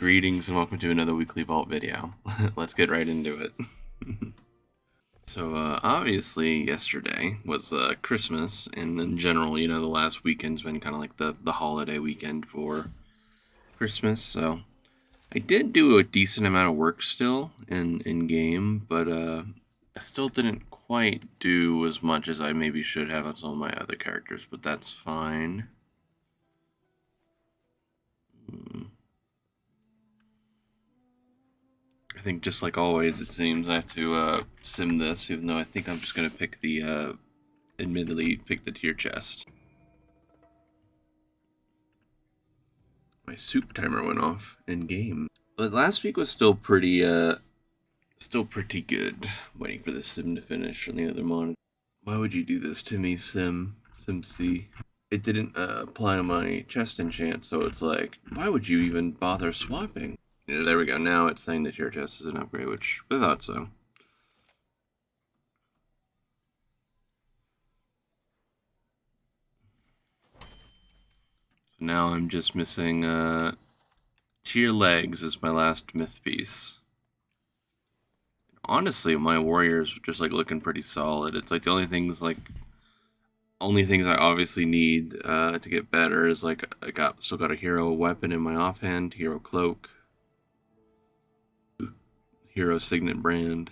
Greetings and welcome to another weekly vault video. Let's get right into it. So obviously yesterday was Christmas, and in general, you know, the last weekend's been kind of like the holiday weekend for Christmas, so I did do a decent amount of work still in game, but I still didn't quite do as much as I maybe should have on some of my other characters, but that's fine. I think just like always, it seems I have to sim this, even though I think I'm just going to pick the, admittedly, pick the tier chest. My soup timer went off in game. But last week was still pretty good. Waiting for the sim to finish on the other monitor. Why would you do this to me, sim? Sim C. It didn't apply to my chest enchant, so it's like, why would you even bother swapping? Yeah, there we go. Now it's saying that your chest is an upgrade, which I thought so. So now I'm just missing tier legs as my last myth piece. Honestly, my warriors are just like looking pretty solid. It's like the only things I obviously need to get better is like I still got a hero weapon in my offhand, hero cloak, hero signet brand,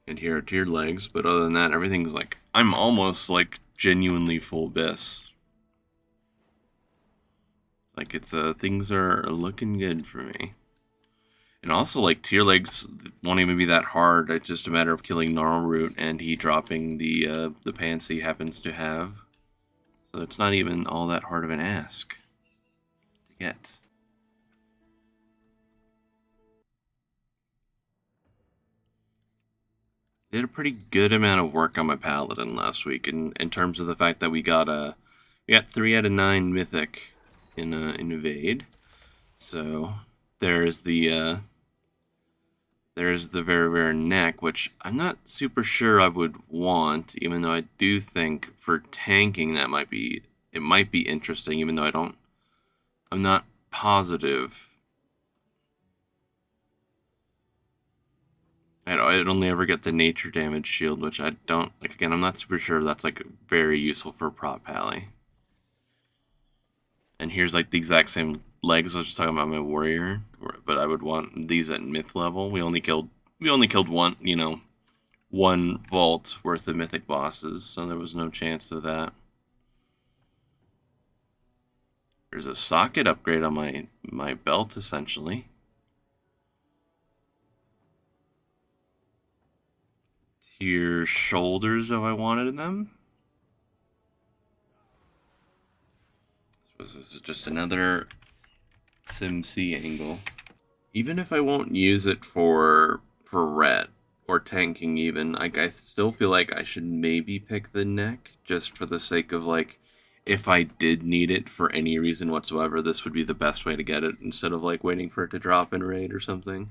and hero tier legs. But other than that, everything's like I'm almost like genuinely full bis. Like it's things are looking good for me. And also, like, tier legs won't even be that hard. It's just a matter of killing Gnarl Root and he dropping the pants he happens to have. So it's not even all that hard of an ask to get. Did a pretty good amount of work on my Paladin last week in terms of the fact that we got 3 out of 9 mythic in Evade. So there's the very rare neck, which I'm not super sure I would want, even though I do think for tanking it might be interesting, even though I'm not positive. I'd only ever get the nature damage shield, which I don't, like, again, I'm not super sure that's like very useful for prop pally. And here's like the exact same legs I was just talking about my warrior, but I would want these at myth level. We only killed one, you know, one vault worth of mythic bosses, so there was no chance of that. There's a socket upgrade on my belt essentially. Tier shoulders if I wanted them. I suppose this is just another SimC angle. Even if I won't use it for ret or tanking even, like I still feel like I should maybe pick the neck just for the sake of like if I did need it for any reason whatsoever, this would be the best way to get it instead of like waiting for it to drop in raid or something.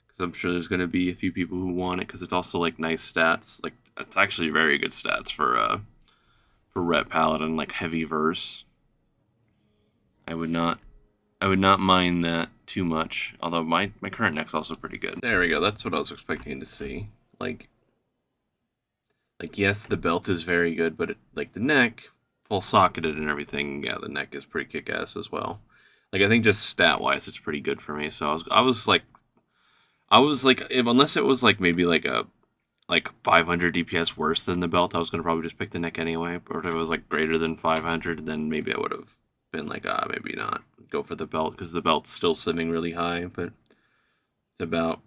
Because I'm sure there's going to be a few people who want it because it's also like nice stats. Like it's actually very good stats for ret paladin, like heavy verse. I would not mind that too much, although my current neck's also pretty good. There we go, that's what I was expecting to see. Like yes, the belt is very good, but like the neck, full socketed and everything, yeah, the neck is pretty kick-ass as well. Like I think just stat-wise, it's pretty good for me. So I was like, unless it was like maybe like a 500 DPS worse than the belt, I was gonna probably just pick the neck anyway. Or if it was like greater than 500, then maybe I would have been like, maybe not go for the belt because the belt's still simming really high, but it's about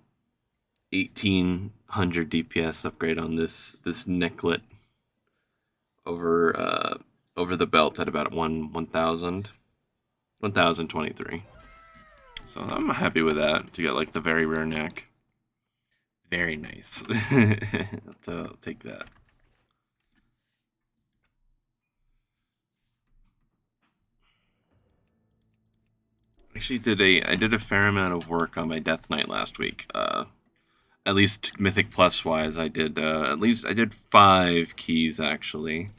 1800 DPS upgrade on this necklet over the belt at about 1023. So I'm happy with that to get like the very rare neck. Very nice. I'll take that. Actually, I did a fair amount of work on my Death Knight last week. At least Mythic Plus wise, I did 5 keys actually,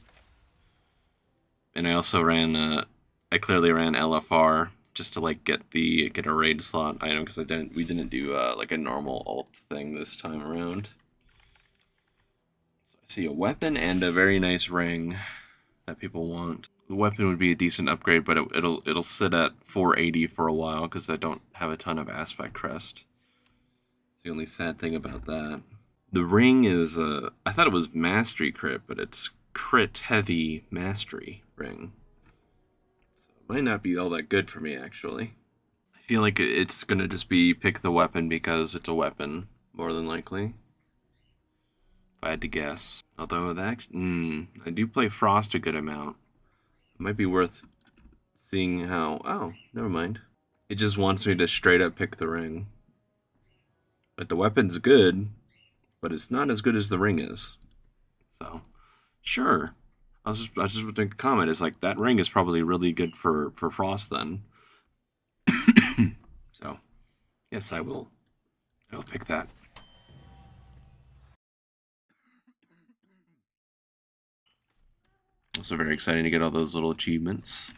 and I also ran I clearly ran LFR just to like get a raid slot item because we didn't do like a normal alt thing this time around. So I see a weapon and a very nice ring that people want. The weapon would be a decent upgrade, but it'll sit at 480 for a while because I don't have a ton of aspect crest. It's the only sad thing about that. The ring is I thought it was mastery crit, but it's crit heavy mastery ring. So it might not be all that good for me actually. I feel like it's gonna just be pick the weapon because it's a weapon, more than likely. If I had to guess. Although that I do play Frost a good amount. It might be worth seeing how... Oh, never mind. It just wants me to straight up pick the ring. But the weapon's good, but it's not as good as the ring is. So, sure. I was just going to comment. It's like, that ring is probably really good for Frost then. So, yes, I will pick that. Also very exciting to get all those little achievements.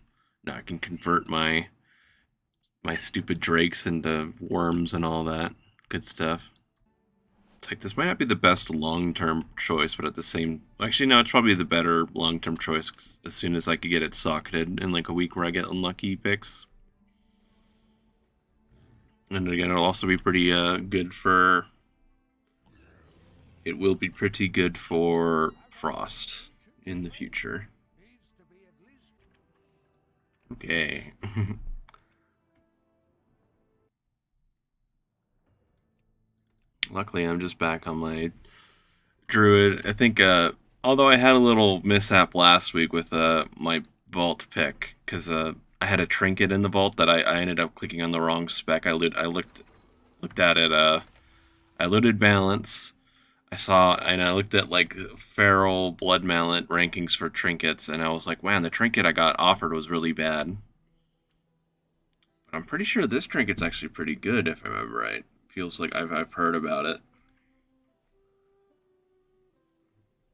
Now I can convert my stupid drakes into worms and all that good stuff. It's like this might not be the best long-term choice, but at the same... Actually, no, it's probably the better long-term choice as soon as I could get it socketed in like a week where I get unlucky picks. And again, it'll also be pretty good for... It will be pretty good for Frost in the future. Okay. Luckily, I'm just back on my Druid. I think, although I had a little mishap last week with my vault pick, because I had a trinket in the vault that I ended up clicking on the wrong spec. I looked at it. I loaded balance. I looked at like feral blood mallet rankings for trinkets, and I was like, man, the trinket I got offered was really bad. But I'm pretty sure this trinket's actually pretty good, if I remember right. Feels like I've heard about it.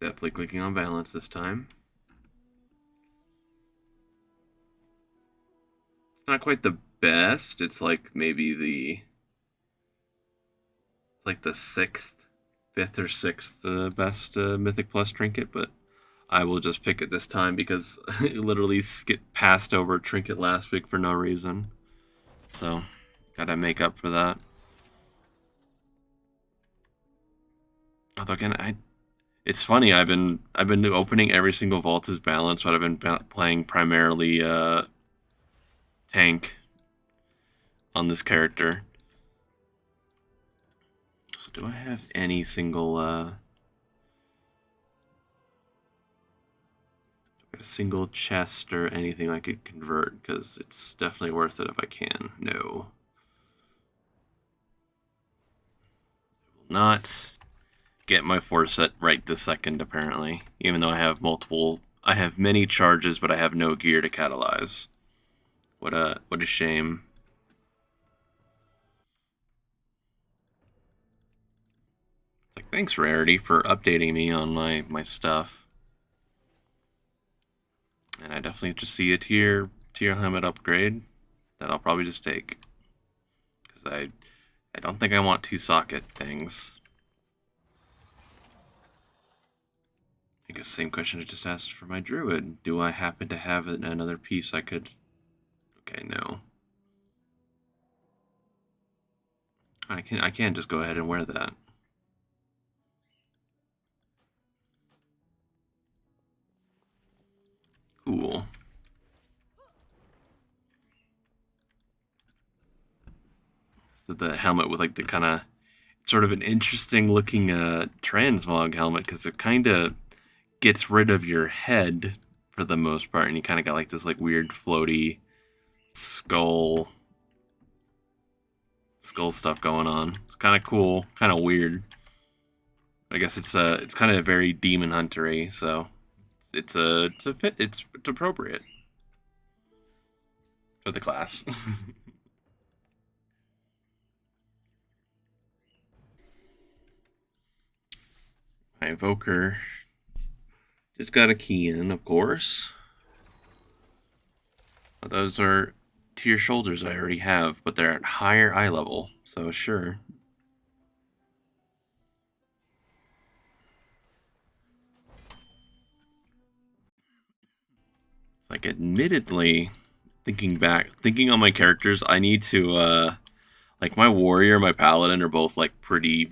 Definitely clicking on balance this time. It's not quite the best. It's like maybe the fifth or sixth best Mythic Plus trinket, but I will just pick it this time because it literally skipped passed over trinket last week for no reason. So, gotta make up for that. Although again, it's funny. I've been opening every single vault as balance, but I've been playing primarily tank on this character. So do I have any single a single chest or anything I could convert? Because it's definitely worth it if I can. No. I will not get my 4-set right this second, apparently. Even though I have many charges, but I have no gear to catalyze. What a shame. Like, thanks Rarity for updating me on my stuff. And I definitely just see a tier helmet upgrade that I'll probably just take. Because I don't think I want 2-socket things. I guess same question I just asked for my Druid. Do I happen to have another piece I could... Okay, no. I can't just go ahead and wear that. Cool. So the helmet with like the kind of sort of an interesting looking transmog helmet because it kind of gets rid of your head for the most part, and you kind of got like this like weird floaty skull stuff going on. It's kind of cool, kind of weird. I guess it's kind of very demon huntery, so it's appropriate for the class. My evoker just got a key in, of course. Those are tier shoulders I already have, but they're at higher eye level, so sure. It's like, admittedly, thinking on my characters, I need to, like, my warrior, my paladin are both, like, pretty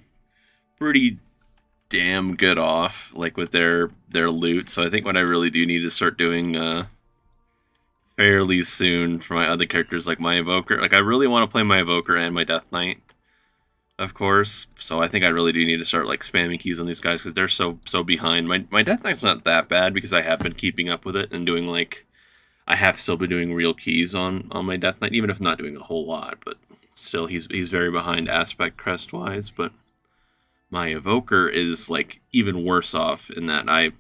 damn good off, like, with their loot, so I think what I really do need to start doing, fairly soon for my other characters, like my Evoker. Like, I really want to play my Evoker and my Death Knight, of course. So I think I really do need to start, like, spamming keys on these guys, because they're so behind. My Death Knight's not that bad, because I have been keeping up with it and doing, like, I have still been doing real keys on my Death Knight, even if not doing a whole lot. But still, he's very behind aspect crest wise. But my Evoker is, like, even worse off in that I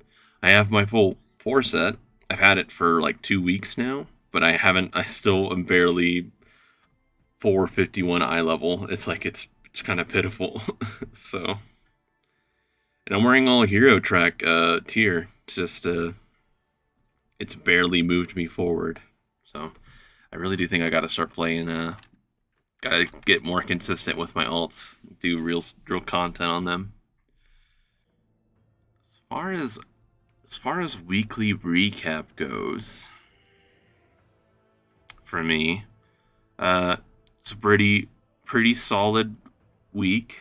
have my full 4 set. I've had it for like 2 weeks now, but I still am barely 451 eye level. It's like, it's kind of pitiful. So, and I'm wearing all hero track tier. It's just it's barely moved me forward. So I really do think I got to start playing. Gotta get more consistent with my alts. Do real content on them. As far as weekly recap goes, for me, it's a pretty solid week.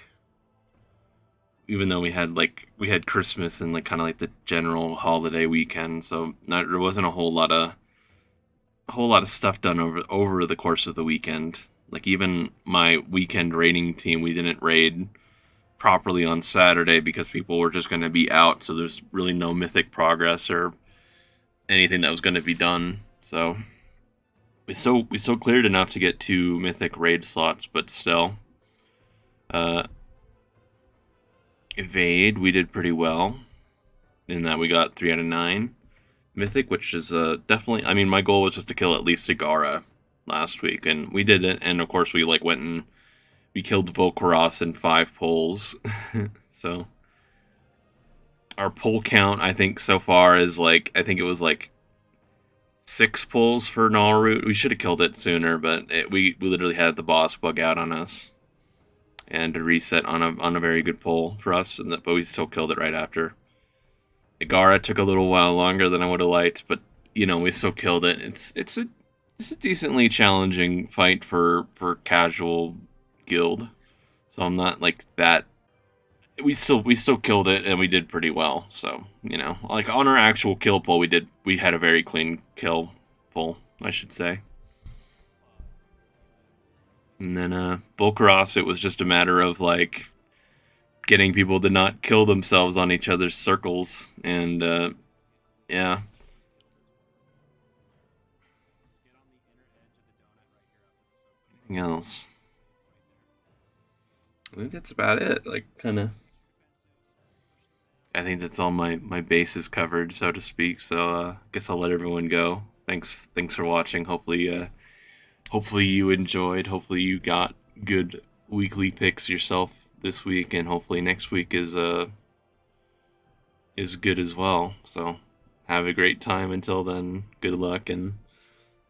Even though we had Christmas and, like, kind of like the general holiday weekend, so there wasn't a whole lot of stuff done over the course of the weekend. Like, even my weekend raiding team, we didn't raid properly on Saturday because people were just going to be out, so there's really no mythic progress or anything that was going to be done. So we still cleared enough to get 2 mythic raid slots, but still, evade, we did pretty well in that we got 3 out of 9 mythic, which is definitely, I mean, my goal was just to kill at least Sigara last week, and we did it. And of course, we, like, went and we killed Volcaros in 5 pulls. So our pull count, I think, so far is, like, I think it was like 6 pulls for Nalroot. We should have killed it sooner, but we literally had the boss bug out on us and a reset on a very good pull for us, but we still killed it right after. Igara took a little while longer than I would have liked, but, you know, we still killed it. It's a decently challenging fight for casual guild, so I'm not, like, that. We still killed it, and we did pretty well. So, you know, like, on our actual kill pull, we had a very clean kill pull, I should say. And then Volcaros, it was just a matter of, like, getting people to not kill themselves on each other's circles, and yeah. Anything else? I think that's about it. Like, kind of. I think that's all my bases covered, so to speak. So I guess I'll let everyone go. Thanks for watching. Hopefully you enjoyed. Hopefully you got good weekly picks yourself this week, and hopefully next week is good as well. So have a great time until then. Good luck, and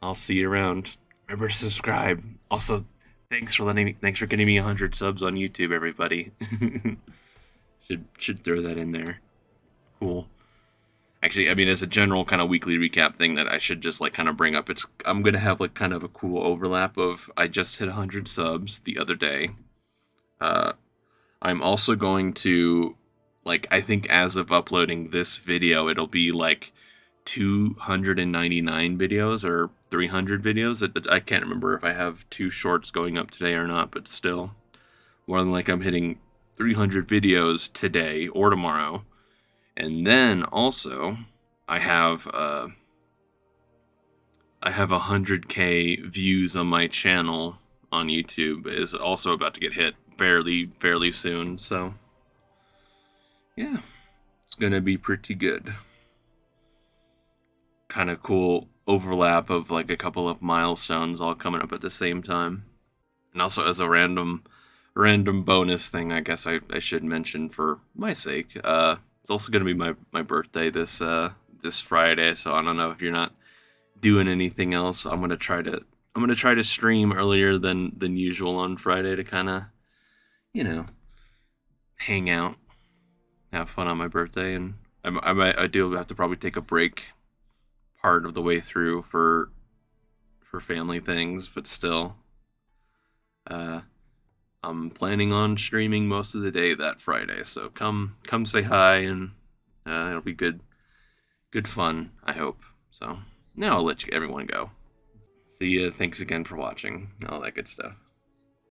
I'll see you around. Remember to subscribe. Also, thanks for getting me 100 subs on YouTube, everybody. Should throw that in there. Cool. Actually, I mean, as a general kind of weekly recap thing that I should just, like, kind of bring up, I'm gonna have, like, kind of a cool overlap of, I just hit 100 subs the other day. I'm also going to, like, I think as of uploading this video, it'll be like 299 videos or 300 videos. I can't remember if I have 2 shorts going up today or not, but still, more than like I'm hitting 300 videos today or tomorrow. And then also, I have 100K views on my channel on YouTube is also about to get hit fairly soon. So yeah, it's gonna be pretty good. Kind of cool overlap of, like, a couple of milestones all coming up at the same time. And also, as a random bonus thing, I guess I should mention for my sake, it's also going to be my birthday this Friday, so I don't know if you're not doing anything else. I'm going to try to I'm gonna try to stream earlier than usual on Friday to kind of, you know, hang out, have fun on my birthday, and I do have to probably take a break part of the way through for family things, but still, uh, I'm planning on streaming most of the day that Friday. So come say hi, and it'll be good fun. I hope. So now I'll let everyone go. See ya. Thanks again for watching. All that good stuff.